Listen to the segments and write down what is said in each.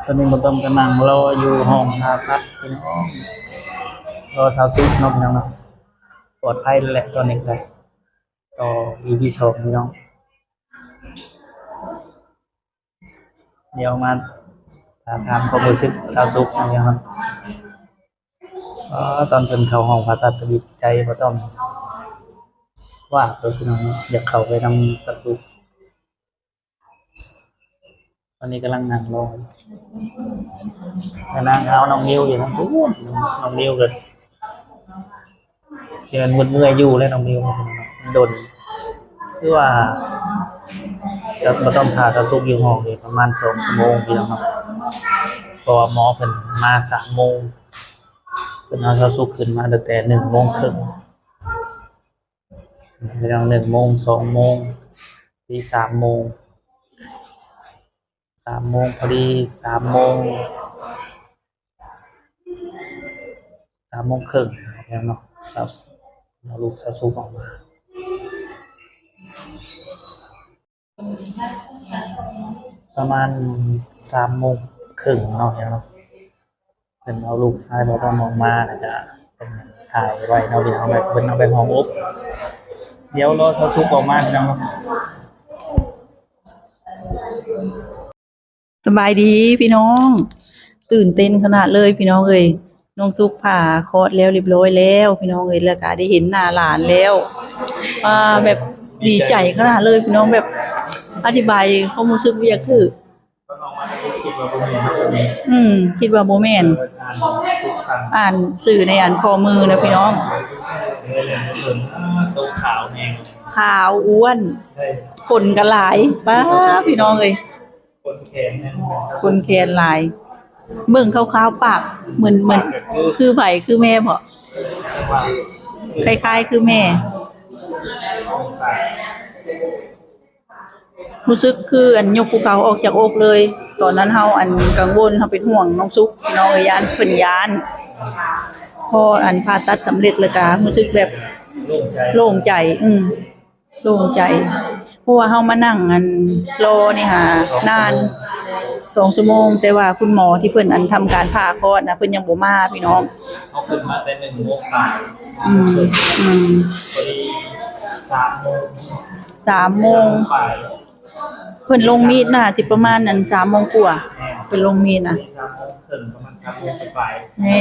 ตอนนี้บ่ต้องกำลังรออยู่ห้องผ่าตัดพี่น้องรอ20นาทีน้องเนาะปลอดภัยแล้วแหละตอนนี้ก็ต่อ EP 2พี่น้องเดี๋ยวมาถามความรู้สึกสาวสุขนะพี่น้องตอนเพิ่นเข้าห้องผ่าตัดก็ดีใจบ่ต้องว่าตัวพี่น้องอยากเข้าไปนำสาวสุขตอนนี้กำลังนั่งรอนั่งเอาน้องนิวอยู่ทั้งคู่น้องนิวก็ที่มันเมื่อยอยู่เลยน้องนิวมันโดนคือว่าจะบ่ต้องผ่าสาวสุขอยู่ห้องนี่ประมาณ2 ชั่วโมงพี่น้องครับเพราะว่าหมอเพิ่นมา3 โมงเพิ่นเอาสาวสุขขึ้นมาตั้งแต่1 โมงครึ่งพี่น้อง1 โมง 2 โมงที่3 โมงพอดี3 โมงครึ่งแล้วเนาะเอาลูกสาวสุขออกมาประมาณ3 โมงครึ่งเนาะเนาะเพิ่นเอาลูกชายบ่ต้องออกมาแล้วก็เพิ่นถ่ายไว้เนาะพี่น้องเพิ่นเอาไปห้องอบเดี๋ยวรอสาวสุขออกมาพี่น้อง สบายดีพี่น้อง ตื่นเต้นขนาดเลยพี่น้องเอ้ยน้องซุกผ่าคลอดแล้วเรียบร้อยแล้วพี่น้องเอ้ยแล้วก็ได้เห็นหน้าหลานแล้วแบบดีใจขนาดเลยพี่น้องแบบอธิบายความรู้สึกบ่อยากถือคิดว่าบ่แม่นอ่านสื่อในข้อมือนะพี่น้องตัวขาวแหงขาวอ้วนคนก็หลายป้าพี่น้องเอ้ยคนแขนหลายเบิ่งคร่าวๆปากเหมือนคือไผคือแม่บ่คล้ายๆคือแม่รู้สึกคือยกภูเขาออกจากอกเลยตอนนั้นเฮากังวลเฮาเป็นห่วงน้องซุกน้องย้านเพิ่นย้านพอผ่าตัดสำเร็จแล้วก็รู้สึกแบบโล่งใจโล่งใจเพราะว่าเฮามานั่งรอนี่ค่ะนาน2 ชั่วโมงแต่ว่าคุณหมอที่เพิ่นทำการผ่าคลอดนะเพิ่นยังบ่มาพี่น้องเอาขึ้นมาได้1 โมงกว่าพอดี3 โมง3 โมงเพิ่นลงมีดน่าสิประมาณ3 โมงกว่าเพิ่นลงมีดน่ะ3 โมงครึ่งประมาณ3 โมงปลายแม่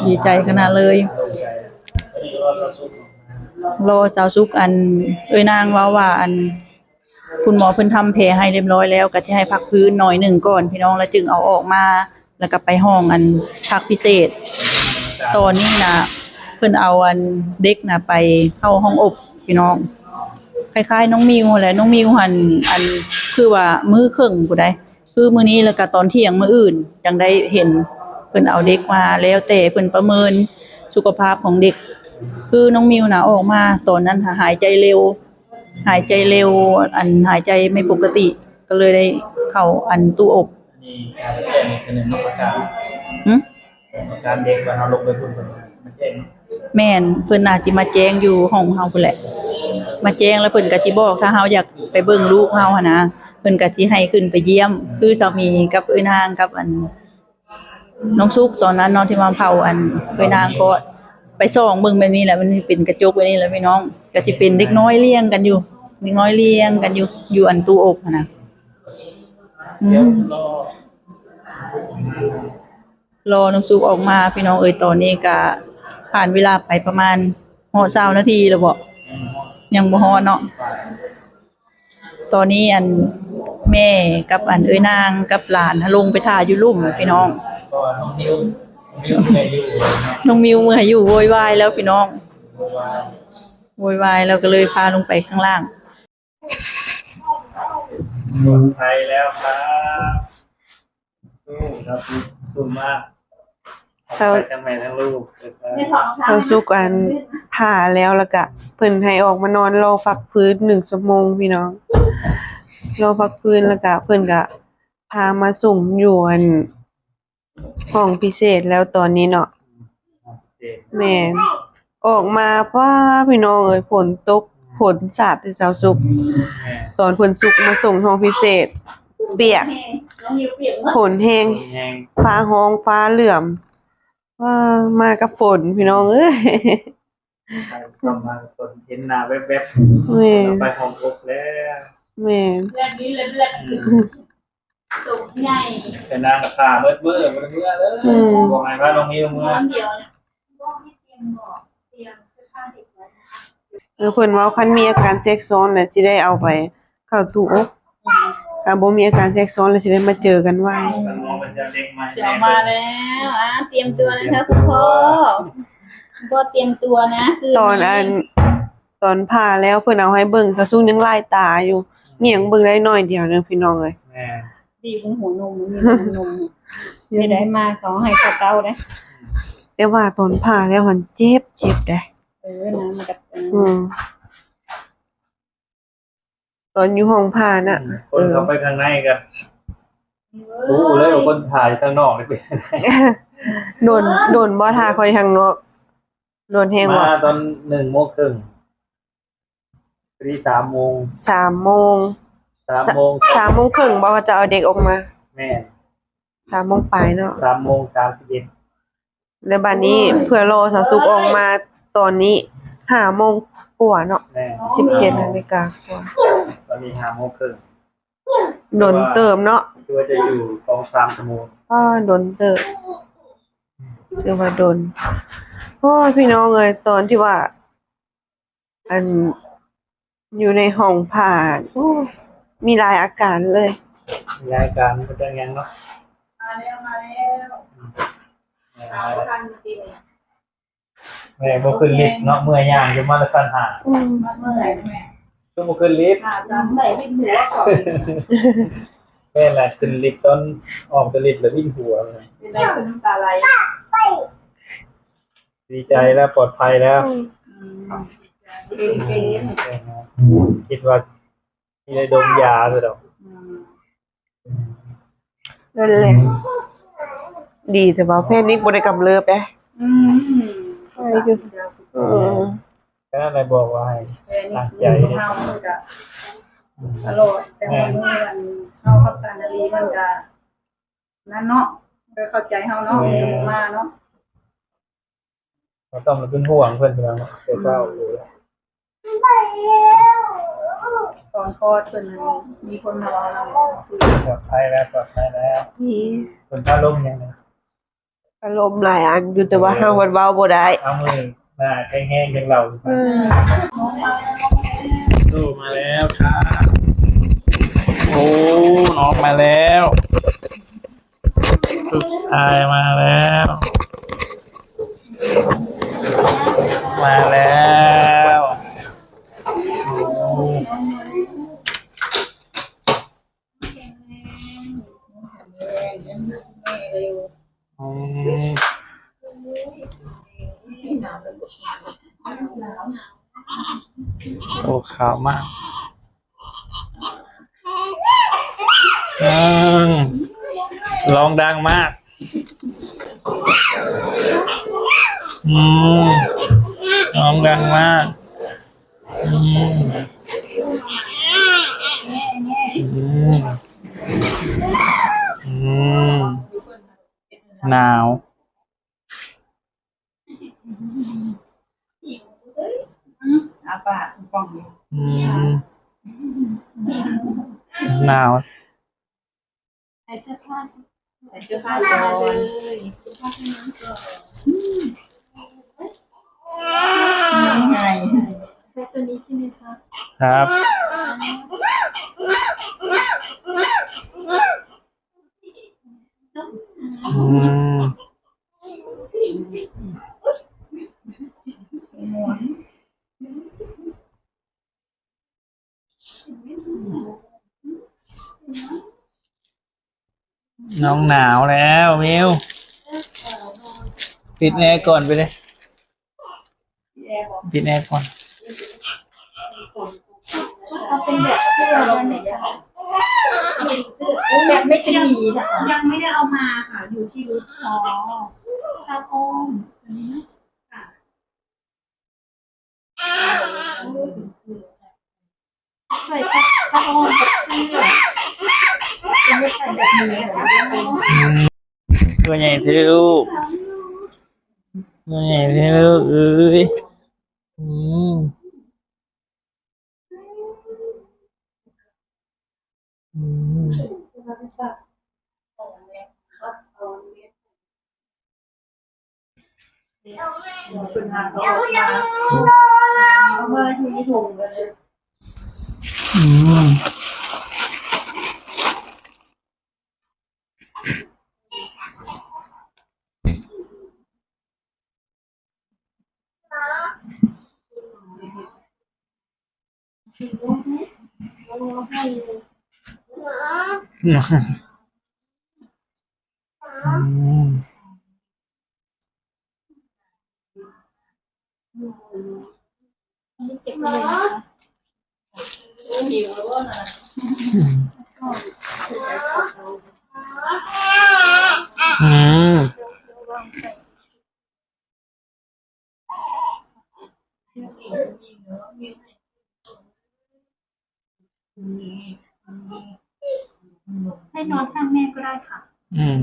ดีใจขนาดเลยรอสาวสุกนางว่าคุณหมอเพิ่นทำแผลให้เรียบร้อยแล้วก็สิให้พักพื้นหน่อยหนึ่งก่อนพี่น้องแล้วจึงเอาออกมาแล้วก็ไปห้องพักพิเศษตอนนี้นะเพิ่นเอาเด็กนะไปเข้าห้องอบพี่น้องคล้ายๆน้องมิวแหละน้องมิวคือว่ามื้อครึ่งผู้ใดคือมื้อนี้แล้วก็ตอนเที่ยงมื้ออื่นจังได้เห็นเพิ่นเอาเด็กมาแล้วแต่เพิ่นประเมินสุขภาพของเด็กคือน้องมิวน่ะออกมาตอนนั้นหายใจเร็วหายใจไม่ปกติก็เลยได้เข้าตู้อบนี่แจ้งเป็นนกประการเด็กว่าเฮาลงไปพุ่นมันแจ้งแม่นเพิ่นน่าสิมาแจ้งอยู่ห้องเฮาพุ่นแหละมาแจ้งแล้วเพิ่นก็สิบอกถ้าเฮาอยากไปเบิ่งลูกเฮานะเพิ่นก็สิให้ขึ้นไปเยี่ยมคือสามีกับเอ้ยนางกับน้องซุกตอนนั้นเนาะที่มาเผาเอ้ยนางก็ไปส่องเบิ่งแบบนี้แหละมันเป็นกระจกแบบนี้แหละพี่น้องก็สิเป็นเด็กน้อยเลี้ยงกันอยู่อยู่ตู้อบนะรอน้องซุกออกมาพี่น้องเอ้ยตอนนี้ก็ผ่านเวลาไปประมาณ20 นาทีแล้วบ่ยังบ่ฮอดเนาะตอนนี้แม่กับเอ้ยนางกับหลานลงไปท่าอยู่ลุ่มพี่น้องน้องมิวเมื่ออยู่โวยวายแล้วพี่น้องโวยวายแล้วก็เลยพาลงไปข้างล่างไทยแล้วครับครับสู้มากไปทั้งแม่ทั้งลูกเขาสุกผ่าแล้วก็เพิ่นให้ออกมานอนรอพักฟื้น1 ชั่วโมงพี่น้องรอพักฟื้นแล้วก็เพิ่นก็พามาส่งอยู่ห้องพิเศษแล้วตอนนี้เนาะแม่นออกมาว้าพี่น้องเอ้ยฝนตกฝนสาดแต่เช้าสุกตอนเพิ่นสุกมาส่งห้องพิเศษเปียก ฝนแห้ง แห้ง ฟ้าห้องฟ้าเหลื่อมว่ามากับฝนพี่น้องเอ้ย ประมาณคนเห็นหน้าแวบ แม่ ๆไปห้องอบแล้ว แม่ ตุกใหญ่ แต่นางกับตาเมื่อเลยบอกไงว่าน้องมิวเมื่อ คนเดียวนะบอกให้เตรียมบอกเตรียมเสื้อผ้าเด็กไว้นะคะ เพิ่นเว้าคันมีอาการแทรกซ้อนน่ะสิได้เอาไปเข้าตู้อบถ้าบ่มีอาการแทรกซ้อนแล้วสิได้มาเจอกันไว้ มันมองเป็นเด็กใหม่ เดี๋ยวมาแล้วเตรียมตัวนะคะคุณพ่อคุณพ่อเตรียมตัวนะคือ ตอนผ่าแล้วเพิ่นเอาให้เบิ่งซะซุ่งยังลายตาอยู่เงี่ยงเบิ่งได้น้อยเดียวนึงพี่น้องเอ้ย แม่ ดีบนหัวนมมันมีหัวนมไม่ได้มาเขาให้ข้าวเต้านะ แต่ว่าตอนผ่าแล้วมันเจ็บเด้ นะมันกับ ตอนอยู่ห้องผ่าน่ะ คนเขาไปข้างในกันรู้เลยว่าคนถ่ายข้างนอกนี่เป็น โดนบ่ทาคอยทางนอกโดนแฮง มา ว่า ตอน1:30 นที่3 โมง 3 โมง 3 โมง 3 โมงครึ่งบ่ว่าจะเอาเด็กออกมา แม่ 3 โมงปลายเนาะ 3:31 แล้วบัดนี้เพื่อรอสาวสุกออกมาตอนนี้5 โมงกว่าเนาะ แม่ 17 นาฬิกากว่า ตอนนี้5 โมงครึ่ง โดนเติมเนาะ คือว่าจะอยู่2-3 ชั่วโมง โดนเติมคือว่าโดนโอ้ยพี่น้องเอ้ยตอนที่ว่า อันอยู่ในห้องผ่าโอ้ยมีหลายอาการเลย รายการมันจะยังเนาะ มาแล้วสาวทันจริง แม่บ่ขึ้นลิฟต์เนาะเมื่อยย่างอยู่มาละสั่นหา มาเมื่อไหร่แม่ คือบ่ขึ้นลิฟต์ จำได้ที่หัวก่อน แม่แหละขึ้นลิฟต์ตอนออกจากลิฟต์แล้ววิ่งหัวเลย เป็นอะไรคือน้ำตาไหล ดีใจแล้วปลอดภัยแล้ว เก่ง คิดว่าที่ได้ดมยาซะดอก นั่นแหละดีแต่ว่าแพทย์นี่บ่ได้กำเริบเด้ใช่อยู่ ก็เลยบอกว่าให้ ตั้งใจเฮาจะตลอดแต่ว่าเมื่อวันเฮาพับการรีมันจะนั่นเนาะไปเข้าใจเฮาเนาะมาเนาะ เราต้องมาเป็นห่วงเพื่อนเราเนาะเศร้าอยู่ ตอนคลอดเพิ่นมีคนมาเรา ปลอดภัยแล้วปลอดภัยแล้ว นี่ คนถ้าล้มยังไง อารมณ์หลายอันอยู่แต่ว่าเฮาเว้าบ่ได้ เอามือหน้าแห้งๆอย่างเราดูมาแล้วครับโอ้น้องมาแล้วลูกชายมาแล้ว มาแล้วโอ้ขาวมากร้องดังมากร้องดังมากหนาว อาปากฟังอยู่ หนาว ไอ้เสื้อผ้าเลยเสื้อผ้าให้น้องก่อนยังไงใช้ตัวนี้ใช่ไหมคะ ครับ น้องหนาวแล้วมิวปิดแอร์ก่อนไปเลยปิดแอร์ก่อน เขาเป็นแบบเสื้อวันไหนอะแบบไม่เป็นหมีนะคะยังไม่ได้เอามาค่ะอยู่ที่รถผ้าอ้อมอันนี้นะใส่ผ้าอ้อมกับเสื้อจะไม่ ตัวใหญ่เท่าตัวใหญ่เท่าเอ้ยอืมอืม คุณหาเขาออกมาเอามาอยู่ในถุงกันเลย อืมอืมอืมให้นอนข้างแม่ก็ได้ค่ะ อืม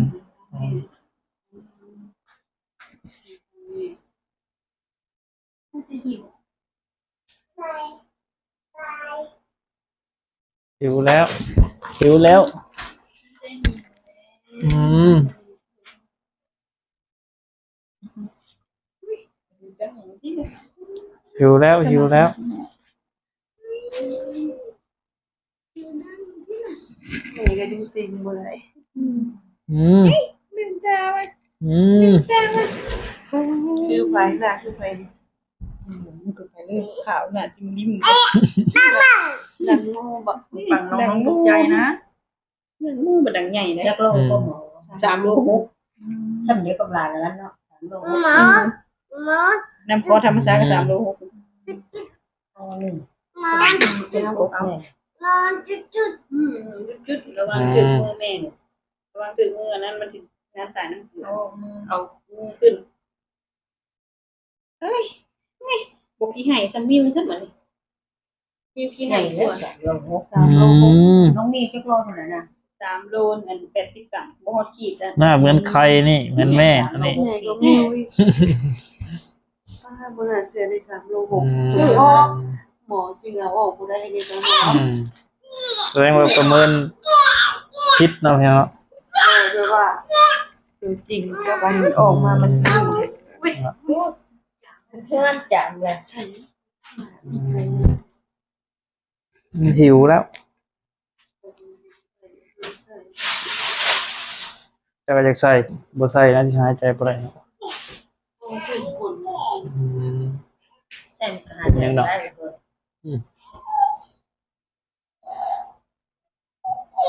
หิวแล้วหิวแล้วอืมหิวแล้วหิวแล้วนี่ก็จริงๆบ่ได้ อืมอืม คือไผน่ะคือไผ ข่าวน่ะจิ้มลิ้ม ดังโง่บ่ ฟังน้องตกใจนะมือมันดังใหญ่เลย จักโลก็หมอ 3 โล สำเร็จกับหลานแล้วเนาะ3โล น้ำพอธรรมชาติก็3 โล เอาหนึ่ง จะเอา พวกแม่ จุดระวังถึงมือแม่ระวังถึงมือนั้นมันน้ำตาลน้ำเกลือเอามือขึ้นเฮ้ยนี่บอกพี่ไห่ทำวิวซะเหมือนวิวพี่ ใหญ่ ไห่ แล้ ตัว ว 3โล6 3โล อืม น้องมีจักโลเท่านั้นน่ะ 3 โลอัน80 กรัมบ่ฮอดขีดอ่ะ หน้าเหมือนใครนี่เหมือนแม่อันนี้ ใหญ่กว่ามิวอีกป้าบ่น่าเชื่อได้3โล อื 6 ม คือออกหมอจริงเอาออกบ่ได้เด็กแล้ว อืมแสดงว่าประเมินผิดเนาะพี่เนาะ แปลว่าคือจริงกับอันออกมามันคือ เพื่อนจังเลย ใช่ หิวแล้วจะไปจากใส่บ่ใส่นะที่หายใจบ่ได้เนาะอืม แต่งหาได้เลย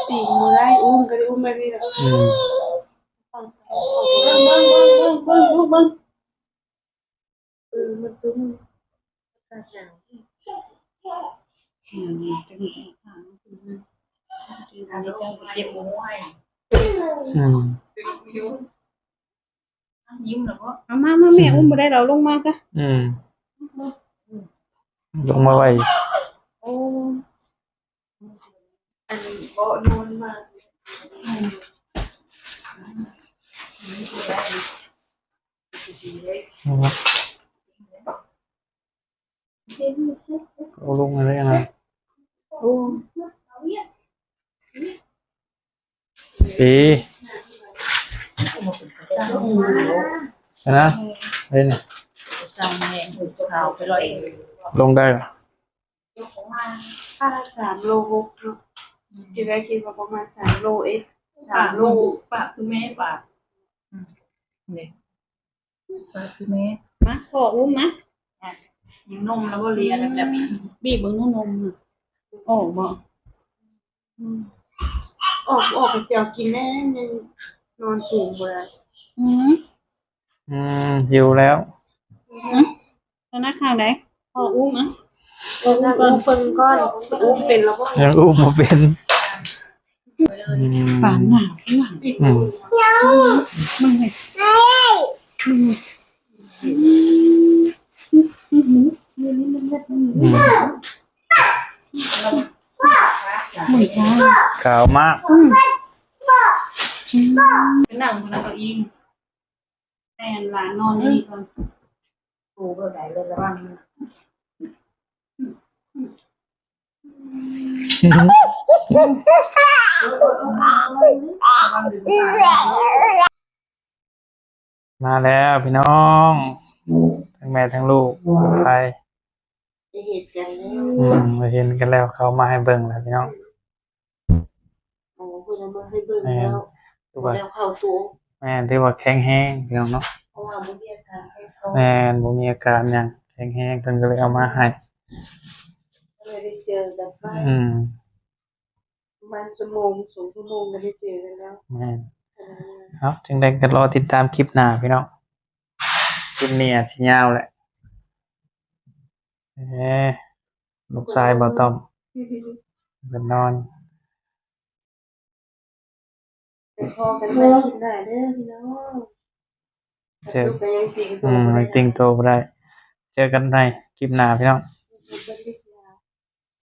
ปีกมือได้อุ้มก็ได้อุ้มไม่ได้แล้ว อืม เบิ่งมันตุ้มตาหนาว อันนี้ก็เจ็บหัวให้ อืม ยิ้มแล้วก็เอามาแม่อุ้มบ่ได้เราลงมาซะ อืมลงมาไว้ โอ้อันเบาะนอนมาก นะครับเอาลงมาได้นะ โอ้ ปีนะเฮ้ยนี่ สร้างแม่หุ่นขาวไปลอย ลงได้เหรอ ค่า3โล6เนาะคิดได้คิดว่าประมาณ3โลเอ๊ะ3โล ปากคือแม่ปากนี่ปากคือแม่มาขออุ้มนะยังนมแล้วก็เลียแบบบีบเบิ่งนมออกบ่ ออกไปเสียวกินแน่ยังนอนสูงบ่ได้ หิวแล้ว ตอนนั้นข้างใดขออุ้มนะ อุ้มเพิ่นก้อนอุ้มเป็นแล้วก็ ยังอุ้มมาเป็น ปานหนาวหลัง ปิด อืม มึงเลย อืม มึงจ้า ขาวมาก ไปนั่งบนนั้นก็อิงแม่หลานนอนนี่ก่อนปูก็ได้เลยระวังนะ มาแล้วพี่น้องทั้งแม่ทั้งลูกไป จะเหตุกันแล้ว มาเห็นกันแล้วเขามาให้เบิ่งแล้วพี่น้อง โอ้คุณเอามาให้เบิ่งแล้ว ถือว่า แล้วเข้าสูง แม่นถือว่าแข็งแห้งพี่น้องเนาะ เพราะว่ามันมีอาการแทรกซ้อน แม่นบ่มีอาการหยังแข็งแห้งเพิ่นก็เลยเอามาให้ ก็เลยได้เจอกันบ้าง อืม ประมาณชั่วโมง2 ชั่วโมงก็ได้เจอกันแล้ว แม่นครับจึงได้ก็รอติดตามคลิปหน้าพี่น้องคลิปนี้อาจสิยาวแหละลูกชายบ่ต้อมเพิ่นนอน ไปพอกันไปคลิปหน้าเด้อพี่น้อง เจอ ลูกก็ยังจริงตั ไม่ วบ่ ติงโตบ่ได้ เจอกันในคลิปหน้าพี่น้อง